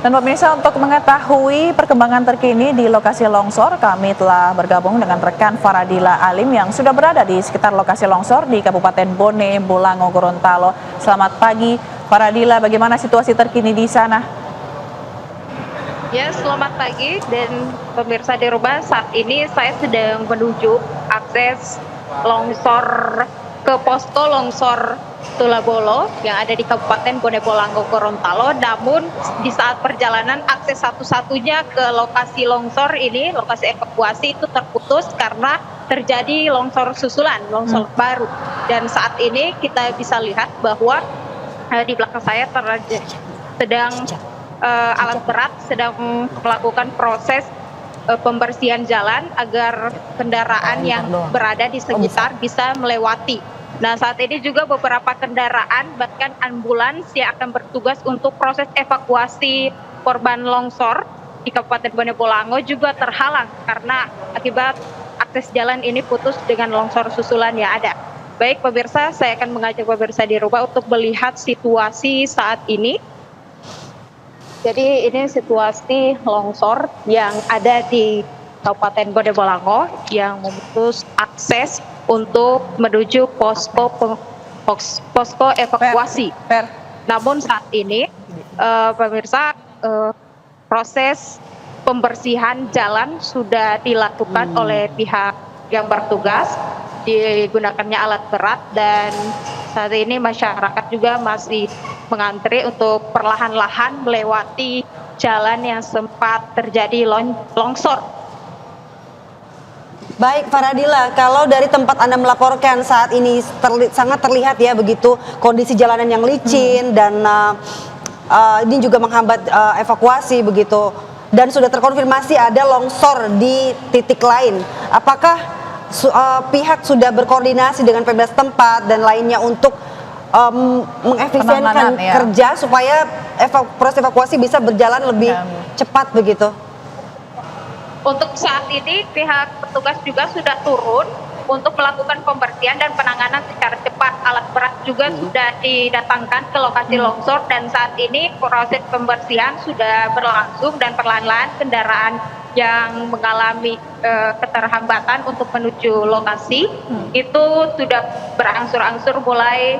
Dan pemirsa, untuk mengetahui perkembangan terkini di lokasi longsor, kami telah bergabung dengan rekan Faradila Alim yang sudah berada di sekitar lokasi longsor di Kabupaten Bone Bolango, Gorontalo. Selamat pagi, Faradila. Bagaimana situasi terkini di sana? Ya, selamat pagi dan pemirsa di rumah. Saat ini saya sedang menuju akses longsor ke posko longsor Tulabolo yang ada di Kabupaten Bone Bolango, Gorontalo. Namun di saat perjalanan akses satu-satunya ke lokasi longsor ini, lokasi evakuasi itu terputus karena terjadi longsor susulan, longsor baru. Dan saat ini kita bisa lihat bahwa di belakang saya sedang alat berat sedang melakukan proses pembersihan jalan agar kendaraan yang berada di sekitar bisa melewati. Nah, saat ini juga beberapa kendaraan bahkan ambulans yang akan bertugas untuk proses evakuasi korban longsor di Kabupaten Bone Bolango juga terhalang karena akibat akses jalan ini putus dengan longsor susulan yang ada. Baik pemirsa, saya akan mengajak pemirsa di rumah untuk melihat situasi saat ini. Jadi ini situasi longsor yang ada di Kabupaten Bone Bolango yang memutus akses untuk menuju posko evakuasi. Namun saat ini pemirsa, proses pembersihan jalan sudah dilakukan oleh pihak yang bertugas, digunakannya alat berat, dan saat ini masyarakat juga masih mengantri untuk perlahan-lahan melewati jalan yang sempat terjadi longsor. Baik Faradila, kalau dari tempat Anda melaporkan saat ini sangat terlihat ya begitu kondisi jalanan yang licin dan ini juga menghambat evakuasi begitu, dan sudah terkonfirmasi ada longsor di titik lain. Apakah pihak sudah berkoordinasi dengan Pemda setempat dan lainnya untuk mengefisienkan kerja supaya proses evakuasi bisa berjalan lebih cepat begitu? Untuk saat ini pihak petugas juga sudah turun untuk melakukan pembersihan dan penanganan secara cepat. Alat berat juga sudah didatangkan ke lokasi longsor dan saat ini proses pembersihan sudah berlangsung dan perlahan-lahan kendaraan yang mengalami keterhambatan untuk menuju lokasi itu sudah berangsur-angsur mulai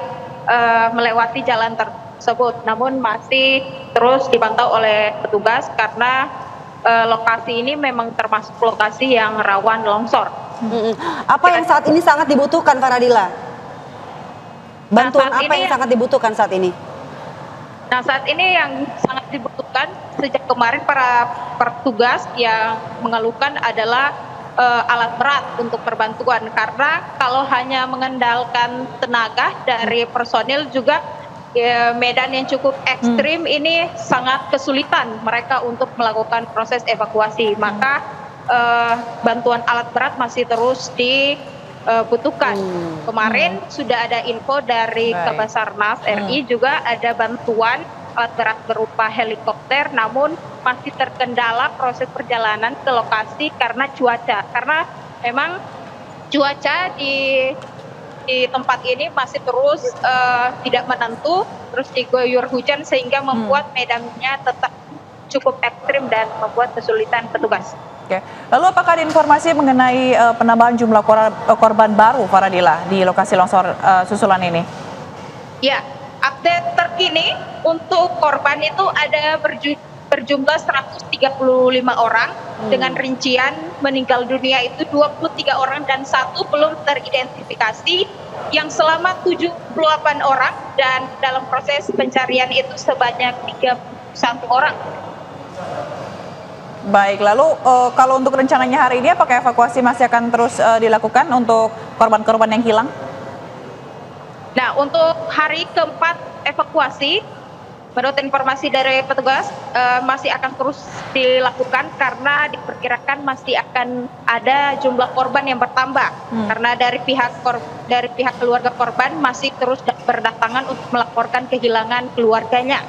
melewati jalan tersebut. Namun masih terus dipantau oleh petugas karena lokasi ini memang termasuk lokasi yang rawan longsor. Apa yang saat ini sangat dibutuhkan, Faradila? Bantuan apa yang sangat dibutuhkan saat ini? Nah, saat ini yang sangat dibutuhkan sejak kemarin para petugas yang mengeluhkan adalah alat berat untuk perbantuan, karena kalau hanya mengandalkan tenaga dari personil juga medan yang cukup ekstrim ini sangat kesulitan mereka untuk melakukan proses evakuasi. Maka bantuan alat berat masih terus dibutuhkan. Kemarin sudah ada info dari Kabasarnas RI juga ada bantuan alat berat berupa helikopter, namun masih terkendala proses perjalanan ke lokasi karena cuaca. Karena memang cuaca di tempat ini masih terus tidak menentu, terus diguyur hujan sehingga membuat medannya tetap cukup ekstrim dan membuat kesulitan petugas. Oke. Lalu apakah ada informasi mengenai penambahan jumlah korban baru, Faradila, di lokasi longsor susulan ini? Ya, update terkini untuk korban itu ada berjumlah 135 orang dengan rincian meninggal dunia itu 23 orang dan satu belum teridentifikasi, yang selamat 78 orang, dan dalam proses pencarian itu sebanyak 31 orang. Baik, lalu kalau untuk rencananya hari ini apakah evakuasi masih akan terus dilakukan untuk korban-korban yang hilang? Nah, untuk hari keempat evakuasi, menurut informasi dari petugas masih akan terus dilakukan karena diperkirakan masih akan ada jumlah korban yang bertambah karena dari pihak keluarga korban masih terus berdatangan untuk melaporkan kehilangan keluarganya.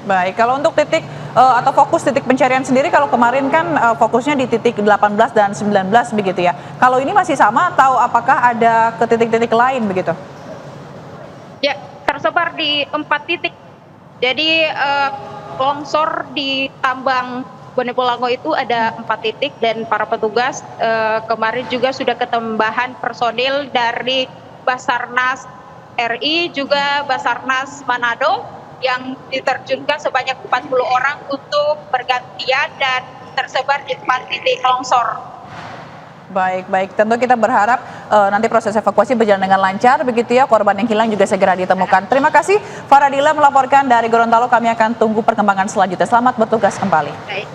Baik, kalau untuk titik atau fokus titik pencarian sendiri, kalau kemarin kan fokusnya di titik 18 dan 19 begitu ya. Kalau ini masih sama atau apakah ada ke titik-titik lain begitu? Ya, tersebar di 4 titik. Jadi longsor di tambang Bone Bolango itu ada 4 titik dan para petugas kemarin juga sudah ketambahan personil dari Basarnas RI juga Basarnas Manado yang diterjunkan sebanyak 40 orang untuk bergantian dan tersebar di 4 titik longsor. Baik, baik. Tentu kita berharap nanti proses evakuasi berjalan dengan lancar, begitu ya, korban yang hilang juga segera ditemukan. Terima kasih, Faradila melaporkan dari Gorontalo. Kami akan tunggu perkembangan selanjutnya. Selamat bertugas kembali. Baik.